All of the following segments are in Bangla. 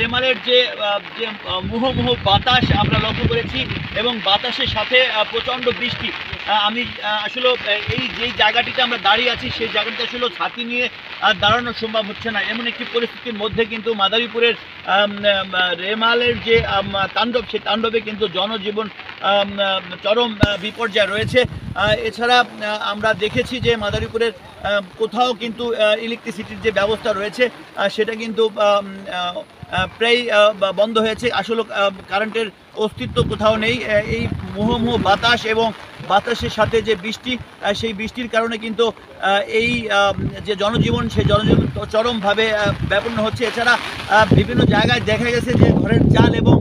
রেমালের যে মুহুর্মুহু বাতাস আমরা লক্ষ্য করেছি এবং বাতাসের সাথে প্রচণ্ড বৃষ্টি। আমি আসলে এই যেই জায়গাটিতে আমরা দাঁড়িয়ে আছি সেই জায়গাটিতে আসলে ছাতি নিয়ে দাঁড়ানো সম্ভব হচ্ছে না। এমন একটি পরিস্থিতির মধ্যে কিন্তু মাদারীপুরের রেমালের যে তাণ্ডব, সেই তাণ্ডবে কিন্তু জনজীবন চরম বিপর্যয় রয়েছে। এছাড়া আমরা দেখেছি যে মাদারীপুরের কোথাও কিন্তু ইলেকট্রিসিটির যে ব্যবস্থা রয়েছে সেটা কিন্তু প্রায় বন্ধ হয়েছে। আসলে কারেন্টের অস্তিত্ব কোথাও নেই। এই মুহুর্মুহু বাতাস এবং বাতাসের সাথে যে বৃষ্টি, সেই বৃষ্টির কারণে কিন্তু এই যে জনজীবন, সেই জনজীবন চরমভাবে ব্যাপন্ন হচ্ছে। এছাড়া বিভিন্ন জায়গায় দেখা গেছে যে ঘরের চাল এবং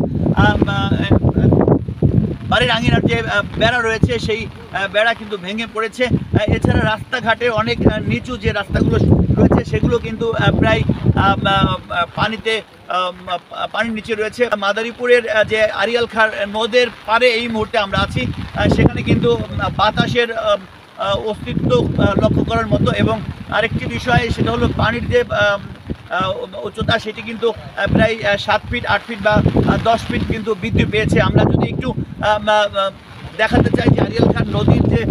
বাড়ির আঙিনার যে বেড়া রয়েছে সেই বেড়া কিন্তু ভেঙে পড়েছে। এছাড়া রাস্তাঘাটে অনেক নিচু যে রাস্তাগুলো রয়েছে সেগুলো কিন্তু প্রায় পানির নিচে রয়েছে। মাদারীপুরের যে আড়িয়াল খাঁ নদের পারে এই মুহূর্তে আমরা আছি, সেখানে কিন্তু বাতাসের অস্তিত্ব লক্ষ্য করার মতো। এবং আরেকটি বিষয় সেটা হলো পানির যে উচ্চতা, সেটি কিন্তু প্রায় 7 ফিট 8 ফিট বা 10 ফিট কিন্তু বৃদ্ধি পেয়েছে। আমরা যদি একটু দেখাতে চাই যে আড়িয়াল খাঁ নদীর যে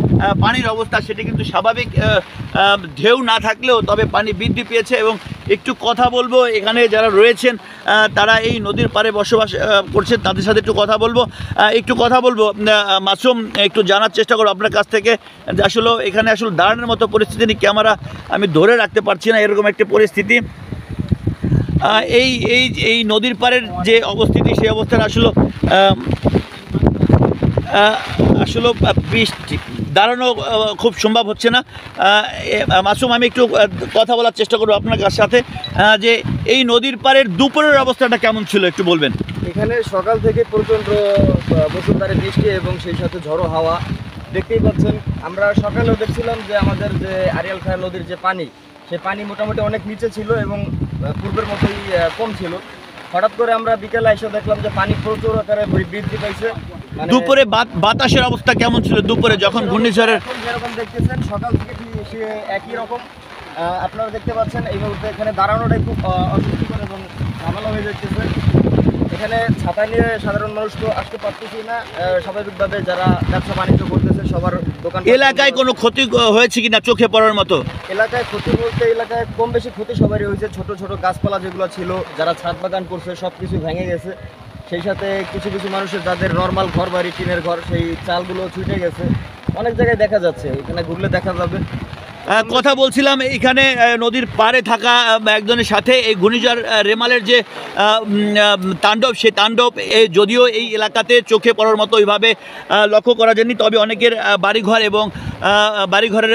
পানির অবস্থা, সেটি কিন্তু স্বাভাবিক ঢেউ না থাকলেও তবে পানি বৃদ্ধি পেয়েছে। এবং একটু কথা বলবো, এখানে যারা রয়েছেন তারা এই নদীর পাড়ে বসবাস করছেন, তাদের সাথে একটু কথা বলবো। মাসুম, একটু জানার চেষ্টা করবো আপনার কাছ থেকে যে আসলে এখানে আসলে দাঁড়ানোর মতো পরিস্থিতি নেই। ক্যামেরা আমি ধরে রাখতে পারছি না, এরকম একটি পরিস্থিতি। এই নদীর পাড়ের যে অবস্থিতি, সেই অবস্থার আসলে বৃষ্টি দাঁড়ানো খুব সম্ভব হচ্ছে না। মাসুম, আমি একটু কথা বলার চেষ্টা করবো আপনার সাথে যে এই নদীর পাড়ের দুপুরের অবস্থাটা কেমন ছিল একটু বলবেন। এখানে সকাল থেকে প্রচণ্ড মুষলধারে বৃষ্টি এবং সেই সাথে ঝড়ো হাওয়া দেখতেই পাচ্ছেন। আমরা সকালেও দেখছিলাম যে আমাদের যে আড়িয়াল খাঁ নদীর যে পানি, সেই পানি মোটামুটি অনেক নিচে ছিল এবং পূর্বের মতোই কম ছিল। হঠাৎ করে আমরা বিকেলে এসে দেখলাম যে পানি প্রচুর আকারে বৃদ্ধি পাইছে। দুপুরে বাতাসের অবস্থা কেমন ছিল দুপুরে যখন ঘূর্ণিঝড়ের? যেরকম দেখতেছেন সকাল থেকে সে একই রকম। আপনারা দেখতে পাচ্ছেন এই মুহূর্তে এখানে দাঁড়ানোটাই খুব অস্বস্তিকর এবং ঝামেলা হয়ে যাচ্ছে। এখানে ছাতা নিয়ে সাধারণ মানুষ তো আসতে পারতেছি না। স্বাভাবিকভাবে যারা ব্যবসা বাণিজ্য করতেছে সবার দোকান। এলাকায় কোনো ক্ষতি হয়েছে কিনা চোখে পড়ার মতো? এলাকায় ক্ষতি বলতে এলাকায় কম বেশি ক্ষতি সবারই হয়েছে। ছোট ছোট গাছপালা যেগুলো ছিল, যারা ছাদ বাগান করছে, সব কিছু ভেঙে গেছে। সেই সাথে কিছু কিছু মানুষের যাদের নর্মাল ঘর বাড়ি, টিনের ঘর, সেই চালগুলো ছুটে গেছে। অনেক জায়গায় দেখা যাচ্ছে, এখানে ঘুরলে দেখা যাবে। কথা বলছিলাম এখানে নদীর পাড়ে থাকা একজনের সাথে। এই ঘূর্ণিঝড় রেমালের যে তাণ্ডব, সেই তাণ্ডব যদিও এই এলাকাতে চোখে পড়ার মতো ওইভাবে লক্ষ্য করা যায়নি, তবে অনেকের বাড়িঘর এবং বাড়িঘরের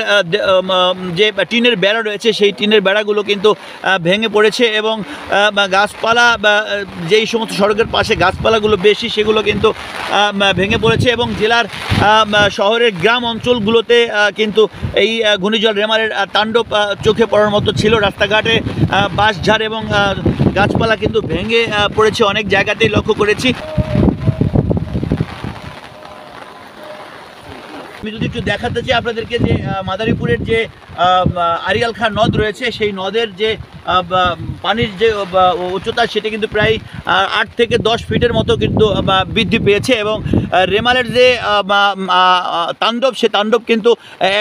যে টিনের বেড়া রয়েছে সেই টিনের বেড়াগুলো কিন্তু ভেঙে পড়েছে। এবং গাছপালা যেই সমস্ত সড়কের পাশে গাছপালাগুলো বেশি, সেগুলো কিন্তু ভেঙে পড়েছে। এবং জেলার শহরের গ্রাম অঞ্চলগুলোতে কিন্তু এই ঘূর্ণিঝড় রেমালের তাণ্ডব চোখে পড়ার মতো ছিল। রাস্তাঘাটে বাঁশঝাড় এবং গাছপালা কিন্তু ভেঙে পড়েছে, অনেক জায়গাতেই লক্ষ্য করেছি। আমি যদি একটু দেখাতে চাই আপনাদেরকে যে মাদারীপুরের যে আড়িয়াল খাঁ নদ রয়েছে, সেই নদের যে পানির যে উচ্চতা, সেটা কিন্তু প্রায় 8 থেকে 10 ফিটের মতো কিন্তু বৃদ্ধি পেয়েছে। এবং রেমালের যে তাণ্ডব, সে তাণ্ডব কিন্তু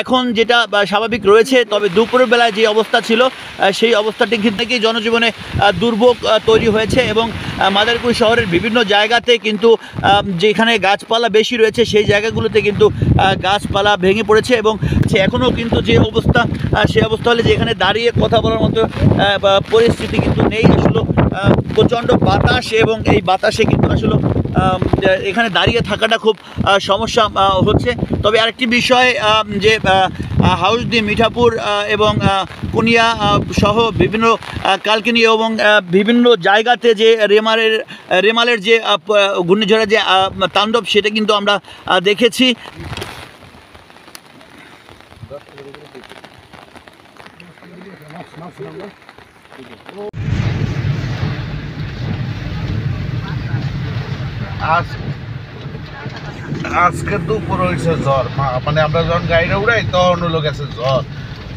এখন যেটা স্বাভাবিক রয়েছে, তবে দুপুরের বেলায় যে অবস্থা ছিল সেই অবস্থাটি থেকেই জনজীবনে দুর্ভোগ তৈরি হয়েছে। এবং মাদারীপুর শহরের বিভিন্ন জায়গাতে কিন্তু যেখানে গাছপালা বেশি রয়েছে সেই জায়গাগুলোতে কিন্তু গাছপালা ভেঙে পড়েছে। এবং এখনও কিন্তু যে অবস্থা, সেই অবস্থা হলে যেখানে দাঁড়িয়ে কথা বলার মতো পরিস্থিতি কিন্তু নেই। আসলে প্রচণ্ড বাতাস, এবং এই বাতাসে কিন্তু আসলে এখানে দাঁড়িয়ে থাকাটা খুব সমস্যা হচ্ছে। তবে আরেকটি বিষয় যে হাউসদি, মিঠাপুর এবং কুনিয়া সহ বিভিন্ন কালকিনি এবং বিভিন্ন জায়গাতে যে রেমালের যে ঘূর্ণিঝড়ের যে তাণ্ডব, সেটা কিন্তু আমরা দেখেছি। আজকে দুপুর হয়েছে ঝড়, মানে আমরা যখন গাড়িটা উড়াই তখন হলো গেছে ঝড়।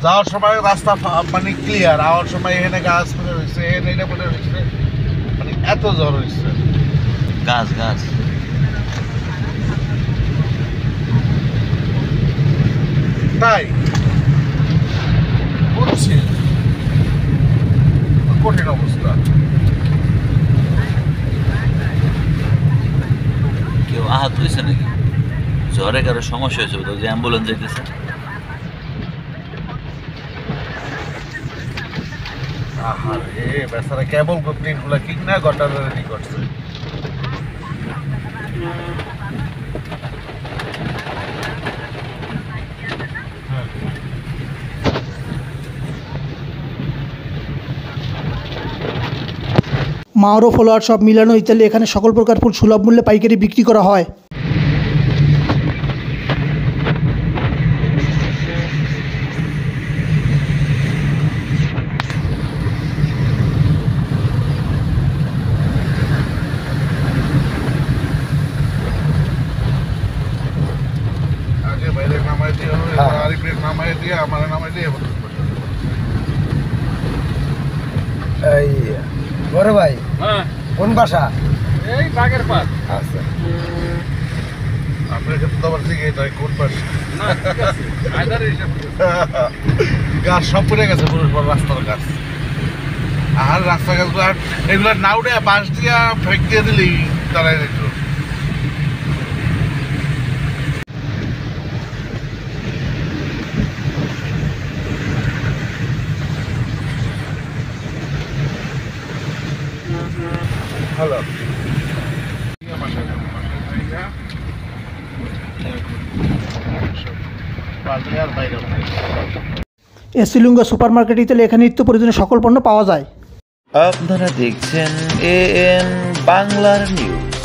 যাওয়ার সময় রাস্তা মানে ক্লিয়ার, আওয়ার সময় এখানে গাছ পড়ে রয়েছে, এখানে এটা পড়ে রয়েছে, এত জ্বর হয়েছে। গাছ গাছ তাই বুঝছি, কঠিন অবস্থা। কেউ আহত হয়েছে নাকি? জ্বরে কারো সমস্যা হয়েছে বোধহয়, যে অ্যাম্বুলেন্স যেতেছে। আহারে বেচারা কেবল করতে এগুলা ঠিক না, গটার রেডি করছে। মাওরো ফ্লাওয়ার শপ মিলানো ইত্যাদি এখানে সকল প্রকার ফুল সুলভ মূল্যে পাইকারি বিক্রি করা হয়। আগে বাইরে নামাই দিয়ে হবে, আরিফে নামাই দিয়ে আমার নামাই দিয়ে হবে। এই বড় ভাই হ্যাঁ, কোন বাসা? এই বাগের পাশ। আচ্ছা, আপনার ক্ষেত্রে তো আবার ঠিক এটাই কোন পাশে? না ঠিক আছে, আইদার হিসাব গাছ সব পড়ে গেছে, পুরো রাস্তার গাছ। আর রাস্তা গাছগুলো আর এগুলো না উঠে বাঁশ দিয়ে ফেক দিয়ে দিলেই দাঁড়ায় যেত। হ্যালো, আর বাইরে এসিলুঙ্গা সুপার মার্কেট ইত্যাদি এখানে নিত্য প্রয়োজনীয় সকল পণ্য পাওয়া যায়। আপনারা দেখছেন AN বাংলার নিউজ।